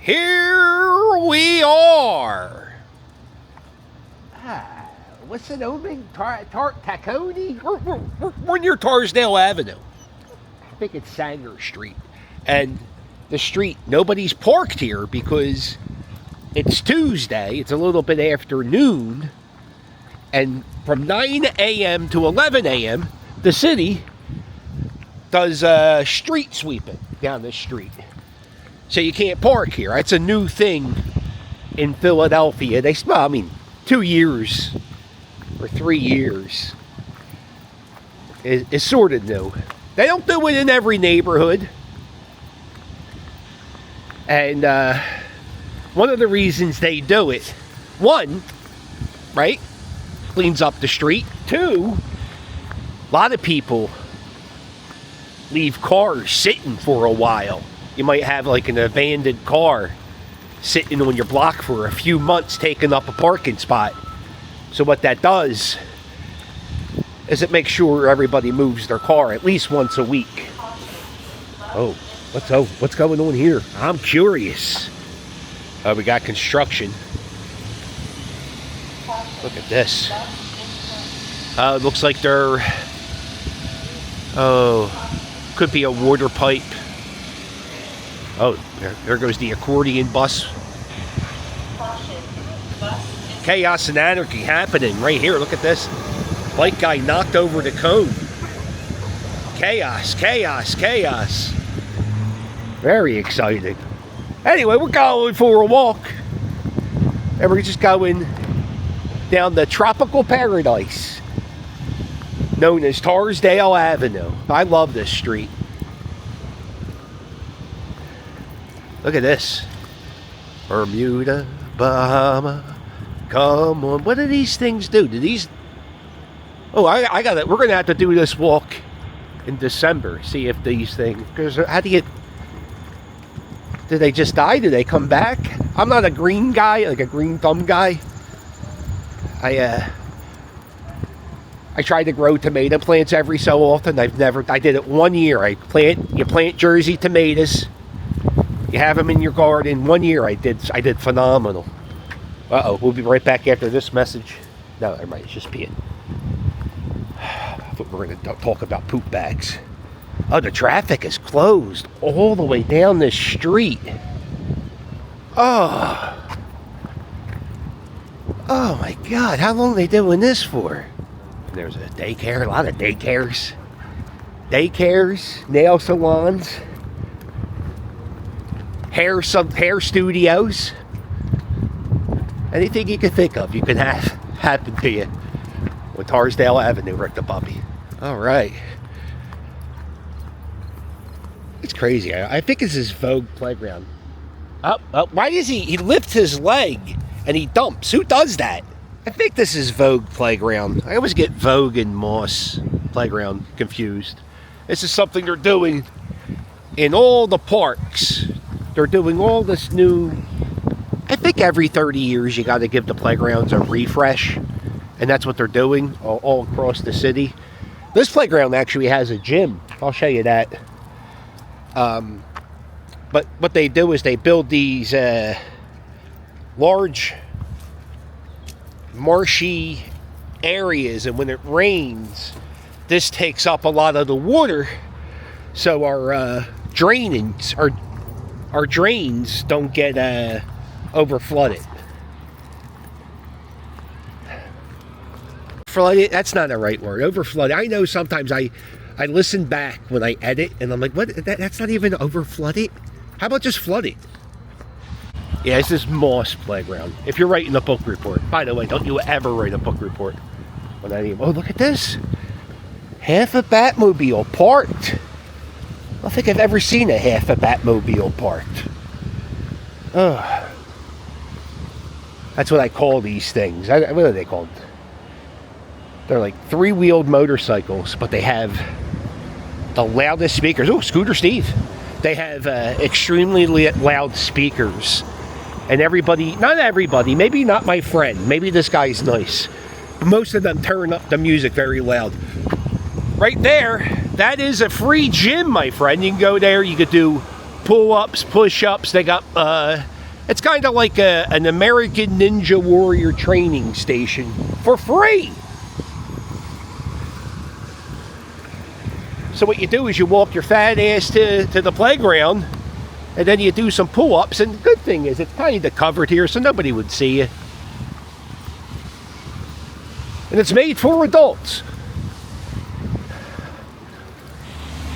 Here we are. What's the name? Tacony? We're near Torresdale Avenue. I think it's Sanger Street. And the street, nobody's parked here because it's Tuesday. It's a little bit after noon. And from 9 a.m. to 11 a.m., the city does street sweeping down the street. So you can't park here. It's a new thing in Philadelphia. 2 years or 3 years is sort of new. They don't do it in every neighborhood. And one of the reasons they do it, one, right, cleans up the street. Two, a lot of people leave cars sitting for a while. You might have like an abandoned car sitting on your block for a few months taking up a parking spot. So what that does is it makes sure everybody moves their car at least once a week. Oh, what's going on here? I'm curious. We got construction. Look at this. It looks like they're, could be a water pipe. Oh, there goes the accordion bus. Chaos and anarchy happening right here. Look at this. Bike guy knocked over the cone. Chaos, chaos, chaos. Very exciting. Anyway, we're going for a walk. And we're just going down the tropical paradise known as Torresdale Avenue. I love this street. Look at this. Bermuda, Bahama. Come on. What do these things do? Do these... Oh, I got it. We're going to have to do this walk in December. See if these things... Because how do you... Do they just die? Do they come back? I'm not a green guy, like a green thumb guy. I try to grow tomato plants every so often. I did it 1 year. You plant Jersey tomatoes. You have them in your garden. 1 year I did phenomenal. We'll be right back after this message. No, I might just be in. I thought we were going to talk about poop bags. Oh, the traffic is closed all the way down this street. Oh my God, how long are they doing this for? There's a daycare, a lot of daycares. Daycares, nail salons, hair studios. Anything you can think of, you can have happen to you with Torresdale Avenue, Rick the Puppy. All right. It's crazy. I think it's his Vogue playground. Why does he lifts his leg and he dumps? Who does that? I think this is Vogue playground. I always get Vogue and Moss playground confused. This is something they're doing in all the parks. They're doing all this new... I think every 30 years you got to give the playgrounds a refresh. And that's what they're doing all across the city. This playground actually has a gym. I'll show you that. But what they do is they build these large marshy areas, and when it rains, this takes up a lot of the water, so our drains don't get over flooded. Flooded? That's not the right word. Over flooded. I know sometimes I listen back when I edit, and I'm like, what? That's not even over flooded? How about just flooded? Yeah, this is Moss Playground. If you're writing a book report, by the way, don't you ever write a book report on any. Oh, look at this! Half a Batmobile parked. I don't think I've ever seen a half a Batmobile parked. Oh, that's what I call these things. What are they called? They're like three-wheeled motorcycles, but they have the loudest speakers. Oh, Scooter Steve. They have extremely loud speakers. And everybody, not everybody, maybe not my friend, maybe this guy's nice, but most of them turn up the music very loud. Right there, that is a free gym, my friend. You can go there, you could do pull-ups, push-ups. They got It's kind of like an American Ninja Warrior training station for free. So what you do is you walk your fat ass to the playground, and then you do some pull-ups, and the good thing is it's kind of covered here so nobody would see you. And it's made for adults.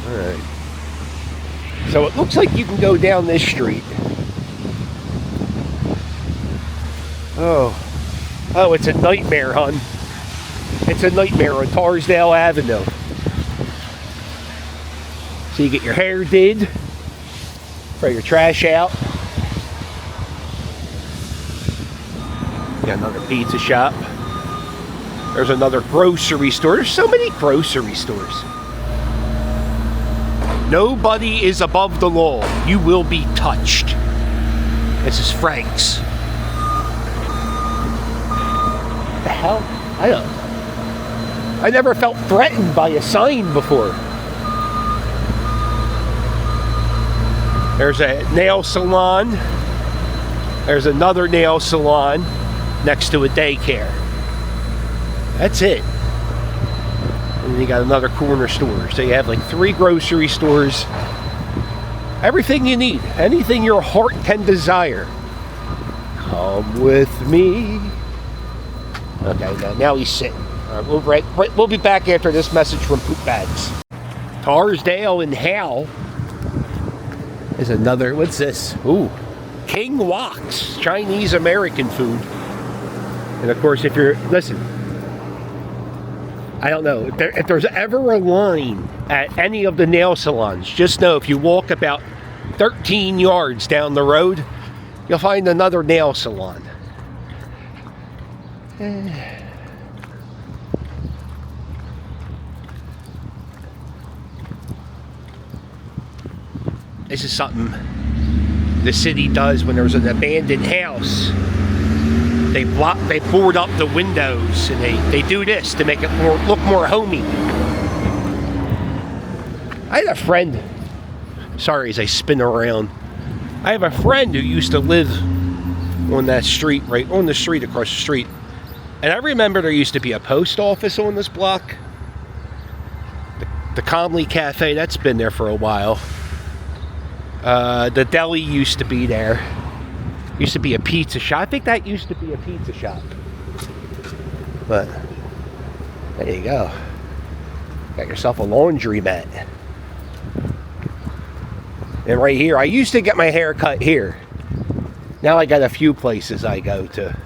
Alright. So it looks like you can go down this street. Oh, it's a nightmare, hon. It's a nightmare on Torresdale Avenue. So you get your hair did, throw your trash out. Got another pizza shop. There's another grocery store. There's so many grocery stores. Nobody is above the law. You will be touched. This is Frank's. What the hell? I never felt threatened by a sign before. There's a nail salon. There's another nail salon next to a daycare. That's it. And then you got another corner store. So you have like 3 grocery stores. Everything you need. Anything your heart can desire. Come with me. Okay, now he's sitting. All right, we'll be back after this message from Poop Bags. Torresdale and Hal is another, what's this? Ooh, King Wok's Chinese American food. And of course, if you're, listen, I don't know, if there's ever a line at any of the nail salons, just know if you walk about 13 yards down the road, you'll find another nail salon. This is something the city does when there's an abandoned house. They board up the windows and they do this to make it look more homey. I had a friend, sorry as I spin around, I have a friend who used to live on that street, right on the street across the street. And I remember there used to be a post office on this block. The Comley Cafe, that's been there for a while. The deli used to be there. Used to be a pizza shop. I think that used to be a pizza shop. But there you go. Got yourself a laundry mat. And right here, I used to get my hair cut here. Now I got a few places I go to.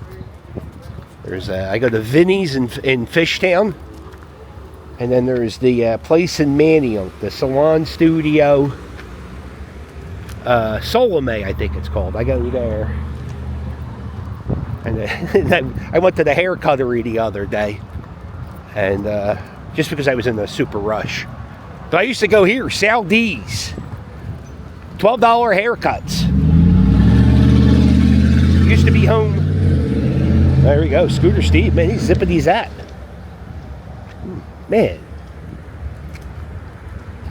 I go to Vinny's in Fishtown. And then there's the place in Manioc, the Salon Studio. Solomay, I think it's called. I go there. And I went to the hair cuttery the other day. And just because I was in a super rush. But I used to go here, Sal D's. $12 haircuts. Used to be home. There we go, Scooter Steve, man, he's zippity-zap. Man.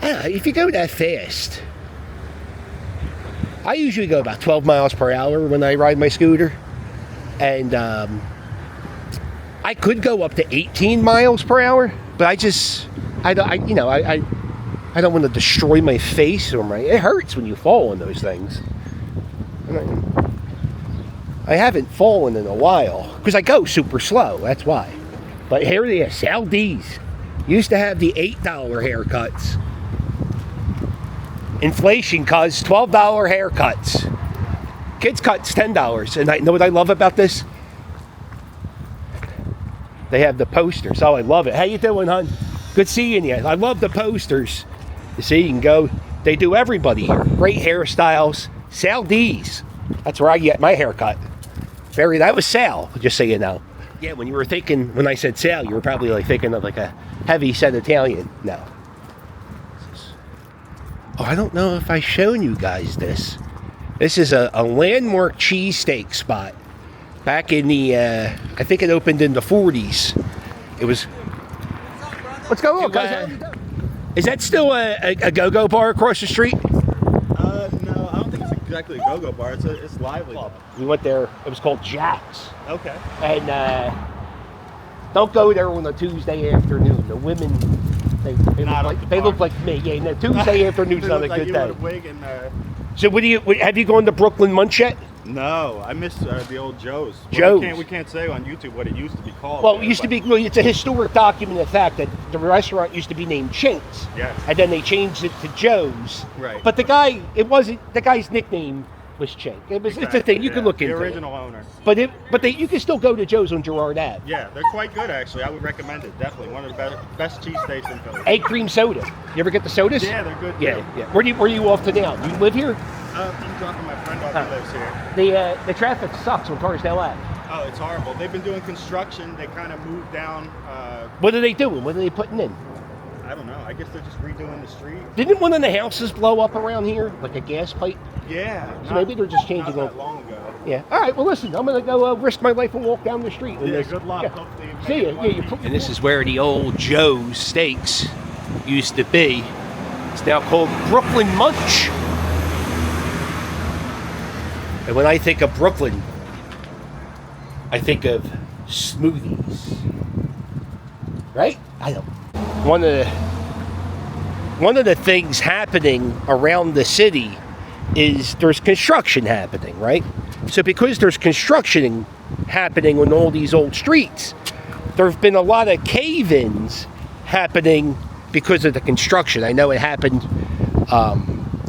I don't know, if you go that fast, I usually go about 12 miles per hour when I ride my scooter. And I could go up to 18 miles per hour, but I don't want to destroy my face or it hurts when you fall on those things. I haven't fallen in a while because I go super slow, that's why. But here they are, Sal D's. Used to have the $8 haircuts. Inflation caused $12 haircuts. Kids cuts $10. And I know what I love about this? They have the posters. Oh, I love it. How you doing, hon? Good seeing you. I love the posters. You see, you can go. They do everybody here. Great hairstyles. Sal D's. That's where I get my haircut. That was Sal, just so you know. Yeah, when I said Sal, you were probably like thinking of like a heavy set Italian. No. Oh, I don't know if I've shown you guys this. This is a landmark cheesesteak spot. Back in the, I think it opened in the 40s. It was... What's going on, guys? Is that still a go-go bar across the street? No, I don't think it's a exactly a go-go bar. It's lively. We went there. It was called Jack's. Okay. And don't go there on a Tuesday afternoon. The women, they look like me. Yeah, no, Tuesday afternoon's not a like good you day. With a wig and, So have you gone to Brooklyn Munch yet? no, I miss the old Joe's. Joe's. We can't say on YouTube what it used to be called. Well, it used to be. Well, it's a historic documented fact that the restaurant used to be named Chink's. Yes. And then they changed it to Joe's. Right. But the guy's nickname was Chink. It's a thing. You can look into the original owner. But you can still go to Joe's on Girard Ave. Yeah, they're quite good actually. I would recommend it. Definitely one of the best cheesesteaks in Philly. Egg cream soda. You ever get the sodas? Yeah, they're good. Yeah, too. yeah. Where are you off to now? Do you live here? I'm dropping my friend off who lives here. The traffic sucks on Torresdale Avenue. Oh, it's horrible. They've been doing construction. They kind of moved down. What are they doing? What are they putting in? I don't know. I guess they're just redoing the street. Didn't one of the houses blow up around here, like a gas pipe? Yeah. So maybe they're just changing not it. that long ago. Yeah. All right. Well, listen. I'm gonna go risk my life and walk down the street. Yeah. Good luck. Yeah. Hopefully you See ya. Yeah. And this is where the old Joe's Steaks used to be. It's now called Brooklyn Munch. And when I think of Brooklyn, I think of smoothies. Right? I don't. One of the things happening around the city is there's construction happening, right? So because there's construction happening on all these old streets, there have been a lot of cave-ins happening because of the construction. I know it happened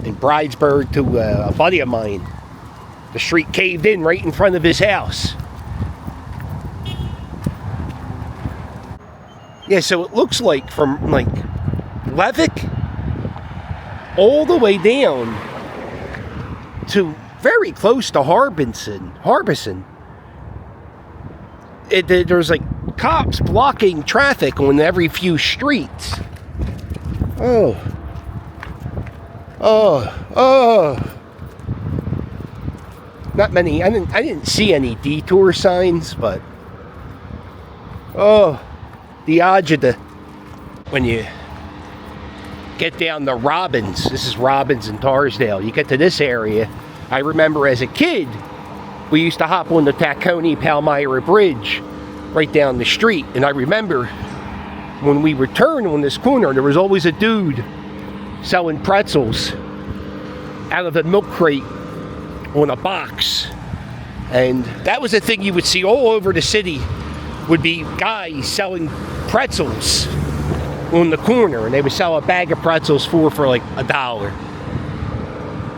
in Bridesburg to a buddy of mine. The street caved in right in front of his house. Yeah, so it looks like from like Levick all the way down to very close to Harbison. There's like cops blocking traffic on every few streets. Oh. Not many. I didn't see any detour signs, but the agita. When you get down to Robbins, this is Robbins and Torresdale, you get to this area, I remember as a kid, we used to hop on the Tacony-Palmyra Bridge right down the street, and I remember when we would turn on this corner, there was always a dude selling pretzels out of a milk crate on a box, and that was a thing you would see all over the city, would be guys selling pretzels on the corner, and they would sell a bag of pretzels for like $1.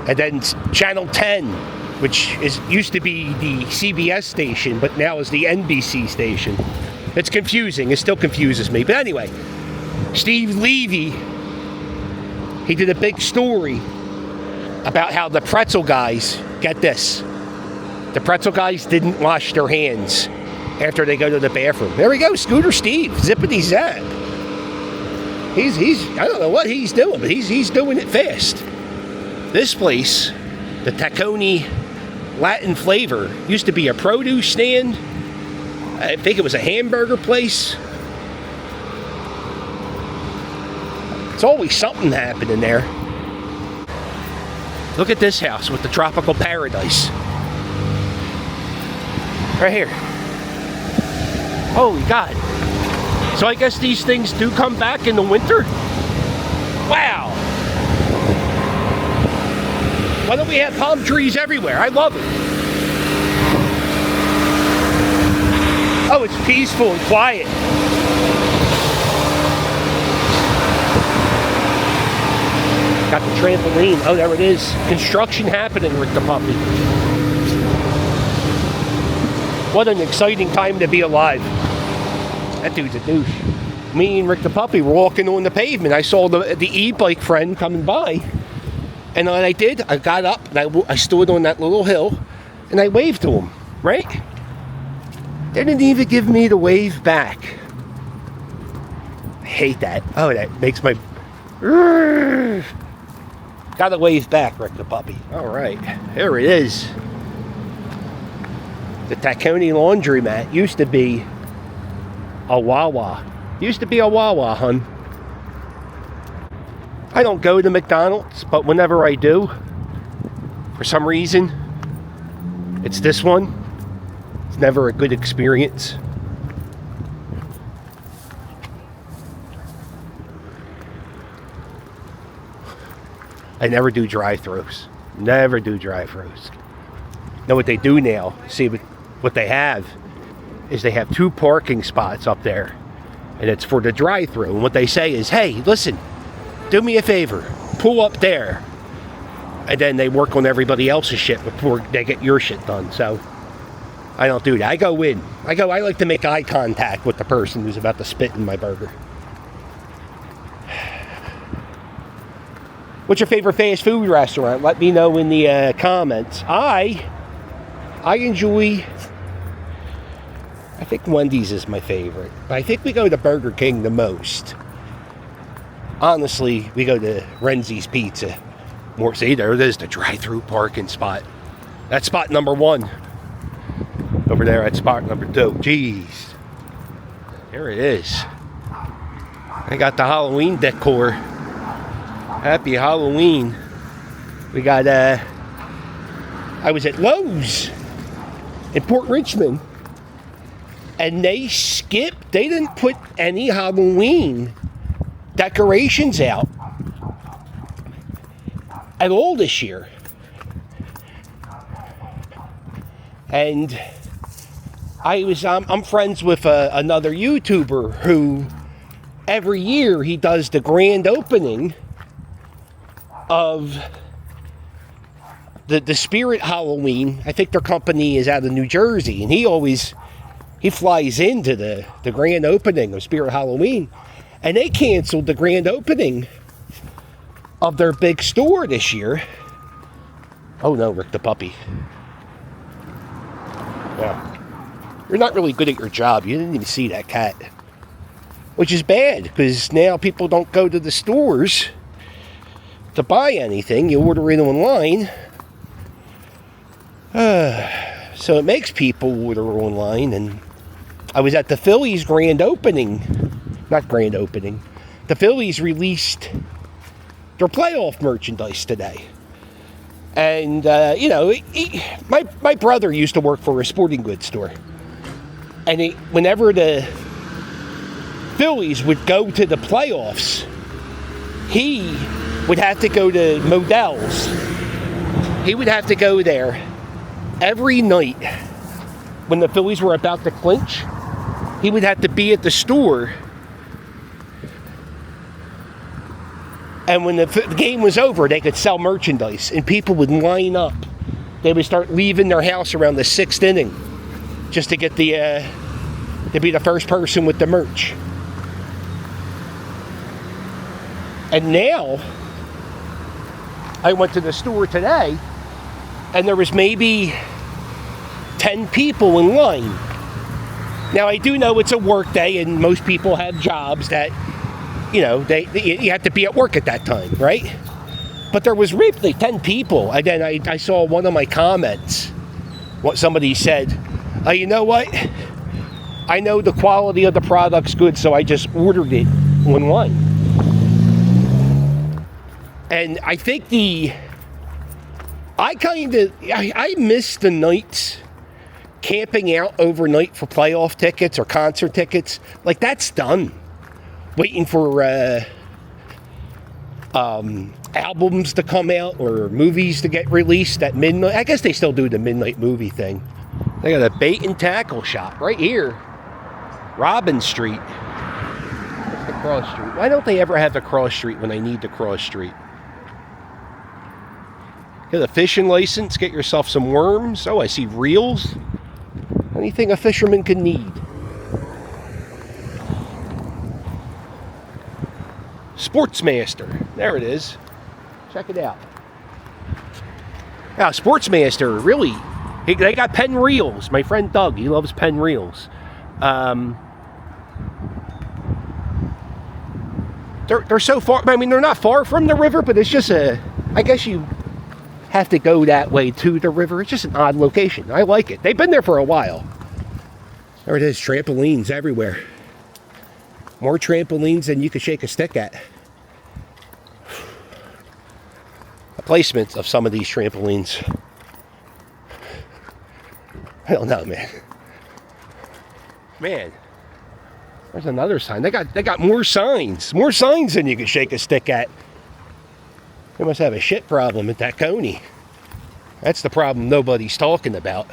And then Channel 10, which used to be the CBS station, but now is the NBC station. It's confusing. It still confuses me. But anyway, Steve Levy, he did a big story about how the pretzel guys, get this, the pretzel guys didn't wash their hands after they go to the bathroom. There we go, Scooter Steve, zippity zap. He's I don't know what he's doing, but he's doing it fast. This place, the Tacony Latin Flavor, used to be a produce stand. I think it was a hamburger place. It's always something happening there. Look at this house with the tropical paradise. Right here. Holy God. So I guess these things do come back in the winter? Wow. Why don't we have palm trees everywhere? I love it. Oh, it's peaceful and quiet. Got the trampoline. Oh, there it is. Construction happening, Rick the Puppy. What an exciting time to be alive. That dude's a douche. Me and Rick the Puppy were walking on the pavement. I saw the e-bike friend coming by. And what I did, I got up and I stood on that little hill and I waved to him, right? They didn't even give me the wave back. I hate that. Oh, that makes my... Gotta wave back, Rick the Puppy. All right, there it is. The Tacony Laundromat used to be a Wawa. Used to be a Wawa, hun. I don't go to McDonald's, but whenever I do, For some reason, it's this one. It's never a good experience. I never do drive-thrus. Never do drive-thrus. Know what they do now? See, what they have is they have 2 parking spots up there. And it's for the drive-thru. And what they say is, hey, listen, do me a favor. Pull up there. And then they work on everybody else's shit before they get your shit done. So I don't do that. I go in. I like to make eye contact with the person who's about to spit in my burger. What's your favorite fast food restaurant? Let me know in the comments. I enjoy, I think Wendy's is my favorite. But I think we go to Burger King the most. Honestly, we go to Renzi's Pizza. More, see, there it is, the drive-thru parking spot. That's spot number 1. Over there at spot number 2. Jeez. There it is. I got the Halloween decor. Happy Halloween. We got, I was at Lowe's in Port Richmond, and they didn't put any Halloween decorations out at all this year. And I'm friends with another YouTuber who every year he does the grand opening of the Spirit Halloween. I think their company is out of New Jersey, and he flies into the grand opening of Spirit Halloween, and they canceled the grand opening of their big store this year. Oh no, Rick the puppy. Yeah. You're not really good at your job. You didn't even see that cat. Which is bad, because now people don't go to the stores to buy anything. You order it online. So it makes people order online. And I was at the Phillies grand opening. Not grand opening. The Phillies released their playoff merchandise today. And, my brother used to work for a sporting goods store. And whenever the Phillies would go to the playoffs, he would have to go to Modell's. He would have to go there every night when the Phillies were about to clinch. He would have to be at the store. And when the game was over, they could sell merchandise, and people would line up. They would start leaving their house around the 6th inning just to get to be the first person with the merch. And now, I went to the store today, and there was maybe 10 people in line. Now, I do know it's a work day, and most people have jobs that, you have to be at work at that time, right? But there was really 10 people. And then I saw one of my comments, what somebody said, you know what? I know the quality of the product's good, so I just ordered it online. And I think I miss the nights camping out overnight for playoff tickets or concert tickets. Like, that's done. Waiting for albums to come out or movies to get released at midnight. I guess they still do the midnight movie thing. They got a bait and tackle shop right here. Robin Street. That's the cross street. Why don't they ever have the cross street when I need the cross street? Get a fishing license, get yourself some worms. Oh, I see reels. Anything a fisherman can need. Sportsmaster. There it is. Check it out. Now, Sportsmaster, really, they got pen reels. My friend Doug, he loves pen reels. They're so far, I mean, they're not far from the river, but it's just I guess you have to go that way to the river. It's just an odd location. I like it. They've been there for a while. There it is, trampolines everywhere. More trampolines than you could shake a stick at. placement of some of these trampolines. I don't know, man. Man, there's another sign. They got more signs than you can shake a stick at. They must have a shit problem at that Coney. That's the problem nobody's talking about.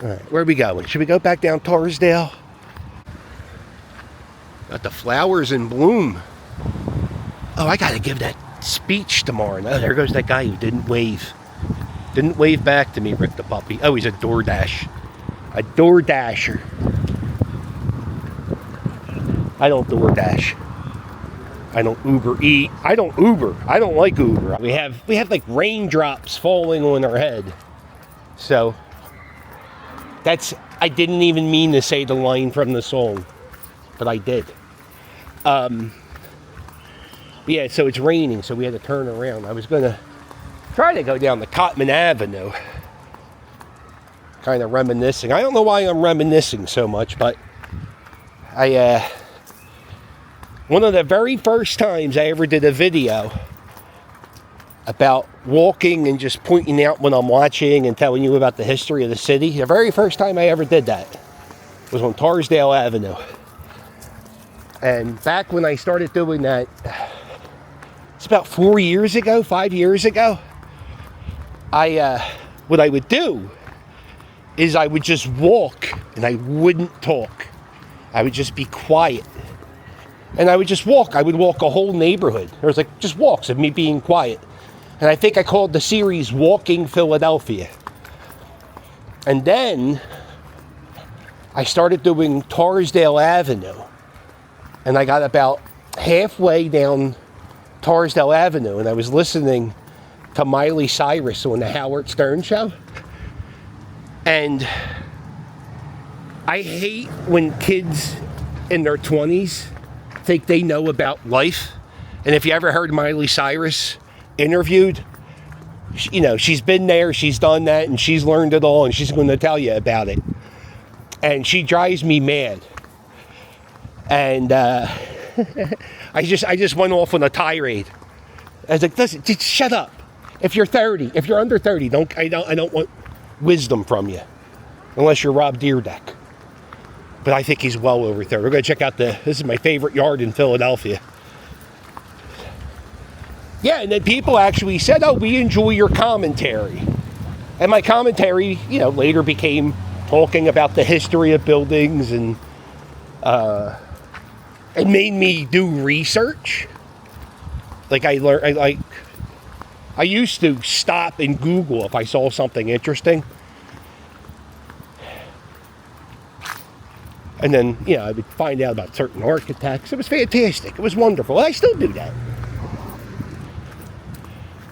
All right, where are we going? Should we go back down Torresdale? Got the flowers in bloom. Oh, I gotta give that speech tomorrow. Oh, there goes that guy who didn't wave. Didn't wave back to me, Rick the puppy. Oh, he's a DoorDash. A DoorDasher. I don't DoorDash. I don't Uber Eat. I don't Uber. I don't like Uber. We have like raindrops falling on our head. So I didn't even mean to say the line from the song, but I did. Yeah, so it's raining, so we had to turn around. I was gonna try to go down the Cotman Avenue. Kind of reminiscing. I don't know why I'm reminiscing so much, but one of the very first times I ever did a video about walking and just pointing out when I'm watching and telling you about the history of the city. The very first time I ever did that was on Torresdale Avenue. And back when I started doing that, it's about 5 years ago, what I would do is I would just walk and I wouldn't talk. I would just be quiet. And I would just walk. I would walk a whole neighborhood. There was like just walks of me being quiet. And I think I called the series Walking Philadelphia. And then I started doing Torresdale Avenue. And I got about halfway down Torresdale Avenue and I was listening to Miley Cyrus on the Howard Stern show. And I hate when kids in their 20s think they know about life. And if you ever heard Miley Cyrus interviewed, you know, she's been there, she's done that, and she's learned it all, and she's going to tell you about it. And she drives me mad. And I just went off on a tirade. I was like, listen, just shut up. If you're 30, if you're under 30, I don't want wisdom from you, unless you're Rob Dyrdek. But I think he's well over 30. We're going to check out this is my favorite yard in Philadelphia. Yeah, and then people actually said, oh, we enjoy your commentary. And my commentary, you know, later became talking about the history of buildings, and it made me do research. Like I used to stop and Google if I saw something interesting. And then, you know, I would find out about certain architects. It was fantastic. It was wonderful. I still do that.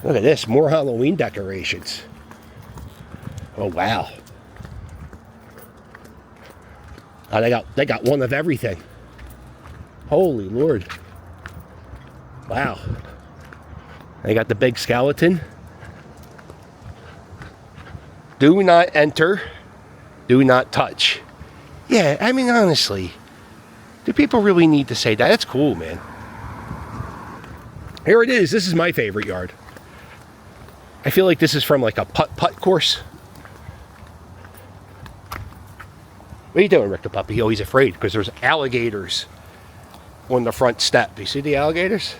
Look at this, more Halloween decorations. Oh, wow. Oh, they got one of everything. Holy Lord. Wow. They got the big skeleton. Do not enter. Do not touch. Yeah, I mean, honestly, do people really need to say that? That's cool, man. Here it is. This is my favorite yard. I feel like this is from like a putt-putt course. What are you doing, Rick the puppy? Oh, he's afraid because there's alligators on the front step. You see the alligators?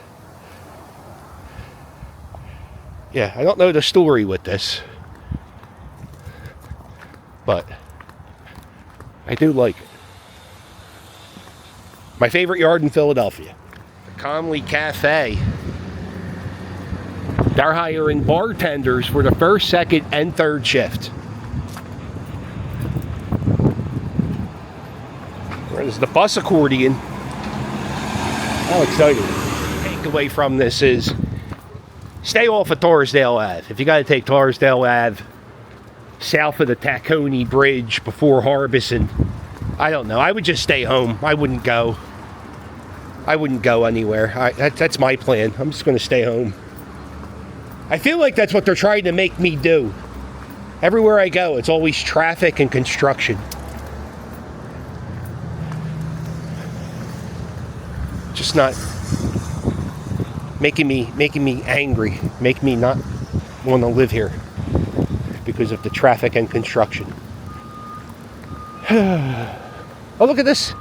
Yeah, I don't know the story with this, but I do like it. My favorite yard in Philadelphia. The Conley Cafe. They're hiring bartenders for the first, second, and third shift. There's the bus accordion. How exciting. The takeaway from this is stay off of Torresdale Ave. If you got to take Torresdale Ave south of the Tacony Bridge before Harbison, I don't know. I would just stay home. I wouldn't go anywhere. That's my plan. I'm just going to stay home. I feel like that's what they're trying to make me do. Everywhere I go, it's always traffic and construction. Just not making me angry, making me not want to live here because of the traffic and construction. Oh, look at this.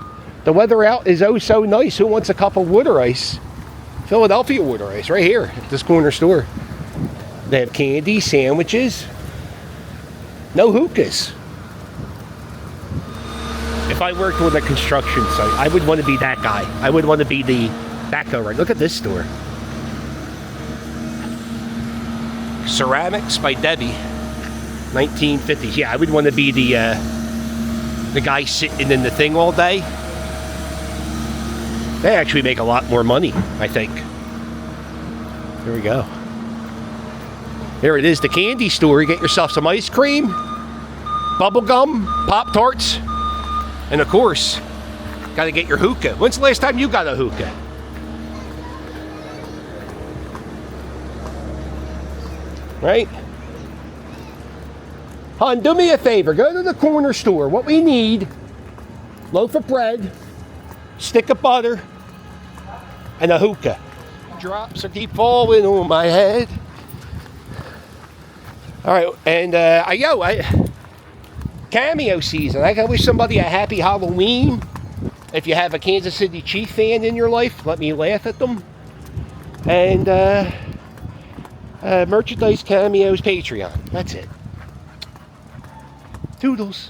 The weather out is oh so nice. Who wants a cup of water ice? Philadelphia water ice right here at this corner store. They have candy, sandwiches, no hookahs. If I worked on a construction site, I would want to be that guy. I would want to be the backhoe, right? Look at this store. Ceramics by Debbie, 1950s. Yeah, I would want to be the guy sitting in the thing all day. They actually make a lot more money, I think. Here we go. There it is, the candy store. You get yourself some ice cream, bubble gum, Pop-Tarts, and of course, got to get your hookah. When's the last time you got a hookah? Right? Hon, do me a favor. Go to the corner store. What we need, loaf of bread, stick of butter, and a hookah. Drops are keep falling on my head. All right, and Cameo season. I wish somebody a happy Halloween. If you have a Kansas City Chief fan in your life, let me laugh at them. And merchandise, cameos, Patreon. That's it. Toodles.